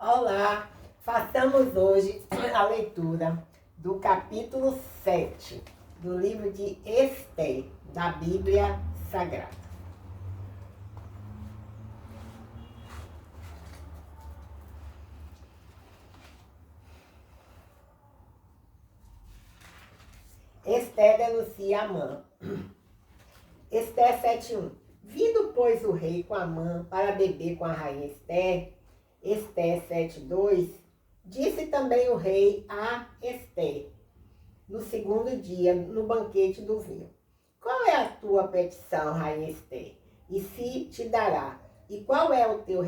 Olá, façamos hoje a leitura do capítulo 7 do livro de Ester, da Bíblia Sagrada. Ester denuncia Amã. Ester 7:1. Vindo, pois, o rei com Amã para beber com a rainha Ester, Ester 7:2, disse também o rei a Ester, no segundo dia, no banquete do vinho: qual é a tua petição, rainha Ester? E se te dará? E qual é o teu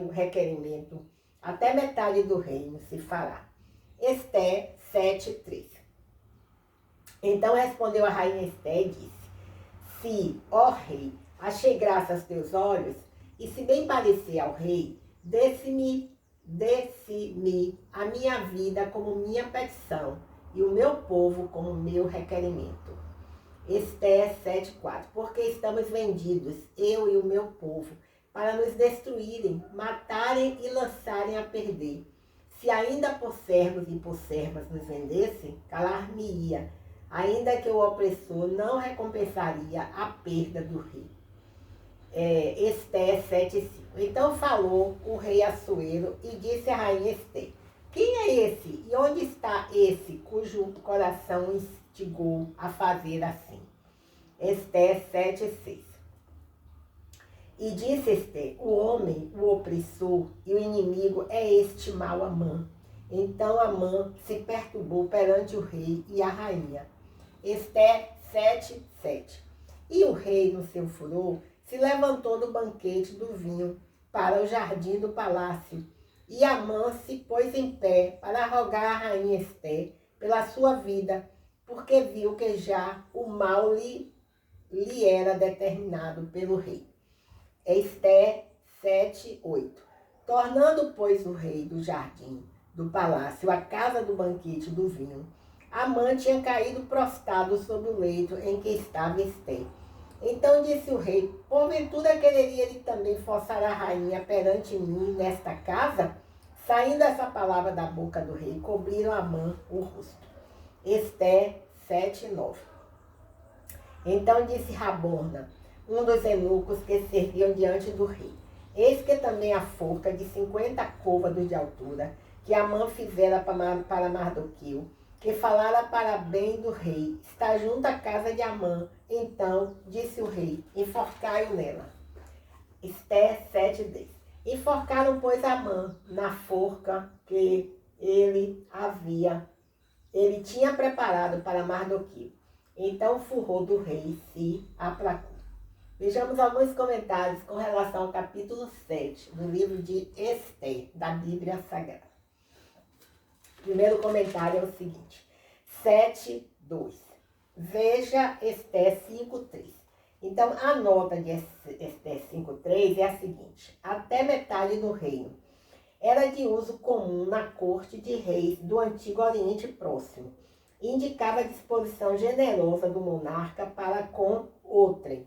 requerimento? Até metade do reino se fará. Ester 7:3. Então respondeu a rainha Ester e disse: se, ó rei, achei graça aos teus olhos, e se bem parecer ao rei, desse-me a minha vida como minha petição, e o meu povo como meu requerimento. Ester 7:4. Porque estamos vendidos, eu e o meu povo, para nos destruírem, matarem e lançarem a perder. Se ainda por servos e por servas nos vendessem, calar-me-ia, ainda que o opressor não recompensaria a perda do rei. Ester 7:5. Então falou o rei Assuero e disse à rainha Ester: quem é esse e onde está esse cujo coração instigou a fazer assim? Ester 7:6. E disse Ester: o homem, o opressor e o inimigo é este mau Amã. Então Amã se perturbou perante o rei e a rainha. Ester 7:7. E o rei, no seu furor, se levantou do banquete do vinho para o jardim do palácio. E Amã se pôs em pé para rogar à rainha Ester pela sua vida, porque viu que já o mal lhe era determinado pelo rei. Ester 7:8. Tornando, pois, o rei do jardim do palácio à casa do banquete do vinho, Amã tinha caído prostrado sobre o leito em que estava Ester. Então disse o rei: porventura quereria ele também forçar a rainha perante mim nesta casa? Saindo essa palavra da boca do rei, cobriram Amã o rosto. Ester 7:9. Então disse Raborna, um dos eunucos que serviam diante do rei: eis que também a forca de 50 côvados de altura, que Amã fizera para Mardoqueu, que falara para bem do rei, está junto à casa de Amã. Então disse o rei: enforcai-o nela. Ester 7:10. Enforcaram, pois, Amã na forca que ele tinha preparado para Mardoqueu. Então o furor do rei se aplacou. Vejamos alguns comentários com relação ao capítulo 7 do livro de Ester, da Bíblia Sagrada. Primeiro comentário é o seguinte: 7:2. Veja Ester 5:3. Então, a nota de Ester 5:3 é a seguinte: até metade do reino era de uso comum na corte de reis do Antigo Oriente Próximo. Indicava a disposição generosa do monarca para com outrem.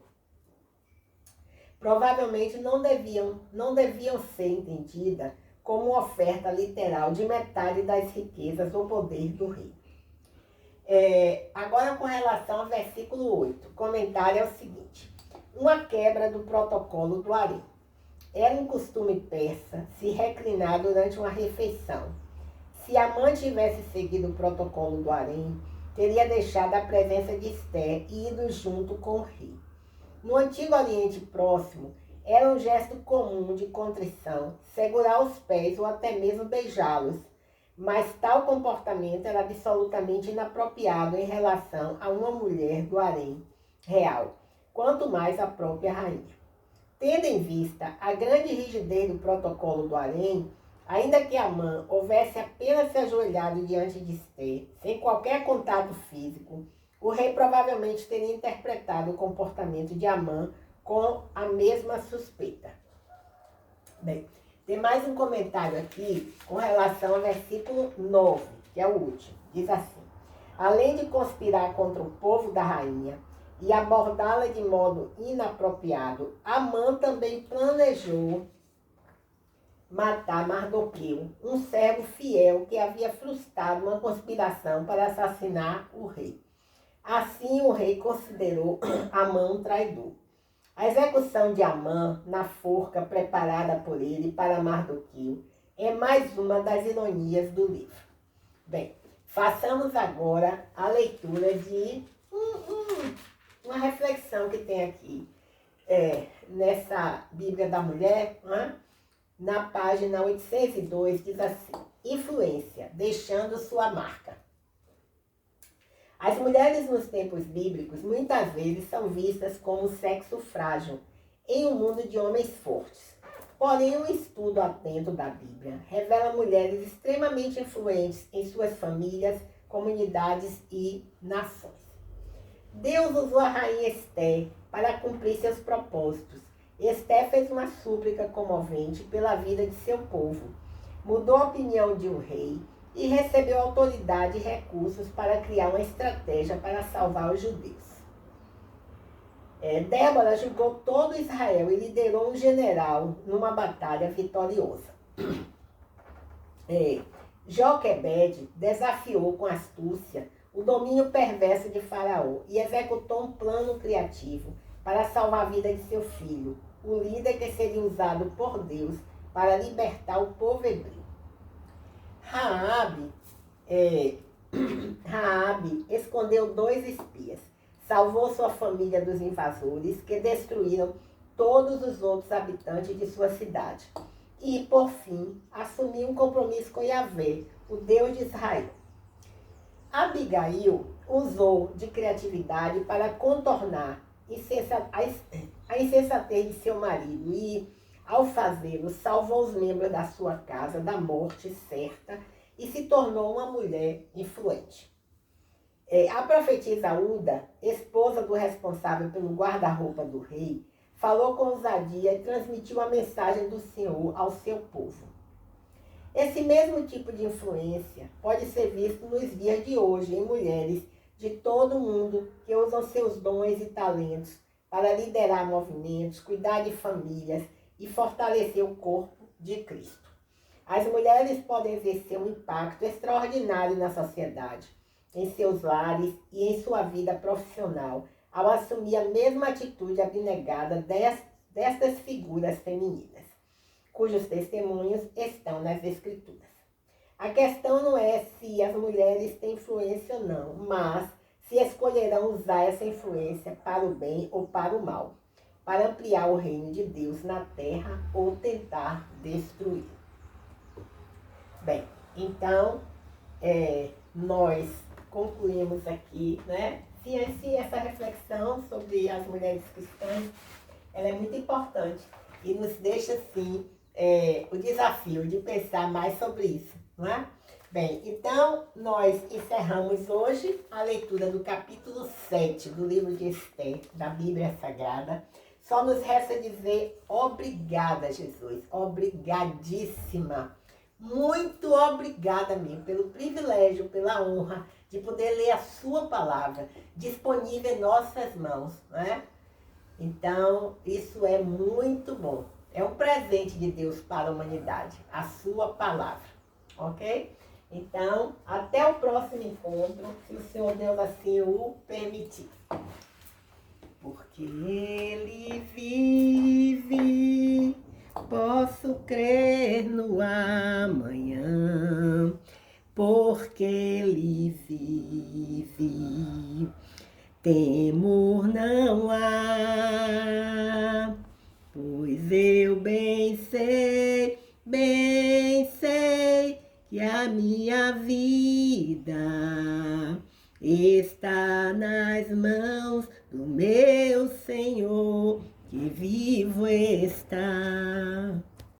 Provavelmente não deviam ser entendidas como oferta literal de metade das riquezas ou poder do rei. Agora, com relação ao versículo 8, o comentário é o seguinte: uma quebra do protocolo do harém. Era um costume persa se reclinar durante uma refeição. Se Amã tivesse seguido o protocolo do harém, teria deixado a presença de Ester e ido junto com o rei. No Antigo Oriente Próximo, era um gesto comum de contrição segurar os pés ou até mesmo beijá-los, mas tal comportamento era absolutamente inapropriado em relação a uma mulher do harém real, quanto mais a própria rainha. Tendo em vista a grande rigidez do protocolo do harém, ainda que Amã houvesse apenas se ajoelhado diante de Ester, sem qualquer contato físico, o rei provavelmente teria interpretado o comportamento de Amã com a mesma suspeita. Bem, tem mais um comentário aqui com relação ao versículo 9, que é o último. Diz assim: além de conspirar contra o povo da rainha e abordá-la de modo inapropriado, Amã também planejou matar Mardoqueu, um servo fiel que havia frustrado uma conspiração para assassinar o rei. Assim o rei considerou Amã um traidor. A execução de Amã na forca preparada por ele para Mardoqueu é mais uma das ironias do livro. Bem, façamos agora a leitura de uma reflexão que tem aqui nessa Bíblia da Mulher, na página 802, diz assim: influência, deixando sua marca. As mulheres nos tempos bíblicos muitas vezes são vistas como sexo frágil em um mundo de homens fortes. Porém, um estudo atento da Bíblia revela mulheres extremamente influentes em suas famílias, comunidades e nações. Deus usou a rainha Esté para cumprir seus propósitos. Esté fez uma súplica comovente pela vida de seu povo, mudou a opinião de um rei e recebeu autoridade e recursos para criar uma estratégia para salvar os judeus. Débora julgou todo Israel e liderou um general numa batalha vitoriosa. Joquebede desafiou com astúcia o domínio perverso de Faraó e executou um plano criativo para salvar a vida de seu filho, o líder que seria usado por Deus para libertar o povo hebreu. Raabe escondeu 2 espias, salvou sua família dos invasores que destruíram todos os outros habitantes de sua cidade e, por fim, assumiu um compromisso com Yahvé, o Deus de Israel. Abigail usou de criatividade para contornar a insensatez de seu marido e, ao fazê-lo, salvou os membros da sua casa da morte certa e se tornou uma mulher influente. A profetisa Uda, esposa do responsável pelo guarda-roupa do rei, falou com ousadia e transmitiu a mensagem do Senhor ao seu povo. Esse mesmo tipo de influência pode ser visto nos dias de hoje em mulheres de todo o mundo que usam seus dons e talentos para liderar movimentos, cuidar de famílias e fortalecer o corpo de Cristo. As mulheres podem exercer um impacto extraordinário na sociedade, em seus lares e em sua vida profissional, ao assumir a mesma atitude abnegada destas figuras femininas, cujos testemunhos estão nas Escrituras. A questão não é se as mulheres têm influência ou não, mas se escolherão usar essa influência para o bem ou para o mal, para ampliar o reino de Deus na terra ou tentar destruir. Bem, então, nós concluímos aqui, né? Se essa reflexão sobre as mulheres cristãs, ela é muito importante e nos deixa, assim, o desafio de pensar mais sobre isso, não é? Bem, então, nós encerramos hoje a leitura do capítulo 7 do livro de Esté, da Bíblia Sagrada. Só nos resta dizer obrigada, Jesus, obrigadíssima. Muito obrigada mesmo pelo privilégio, pela honra de poder ler a sua palavra, disponível em nossas mãos, né? Então, isso é muito bom. É um presente de Deus para a humanidade, a sua palavra, ok? Então, até o próximo encontro, se o Senhor Deus assim o permitir. Porque Ele vive, posso crer no amanhã. Porque Ele vive, temor não há. Pois eu bem sei que a minha vida está nas mãos do meu Senhor, que vivo está.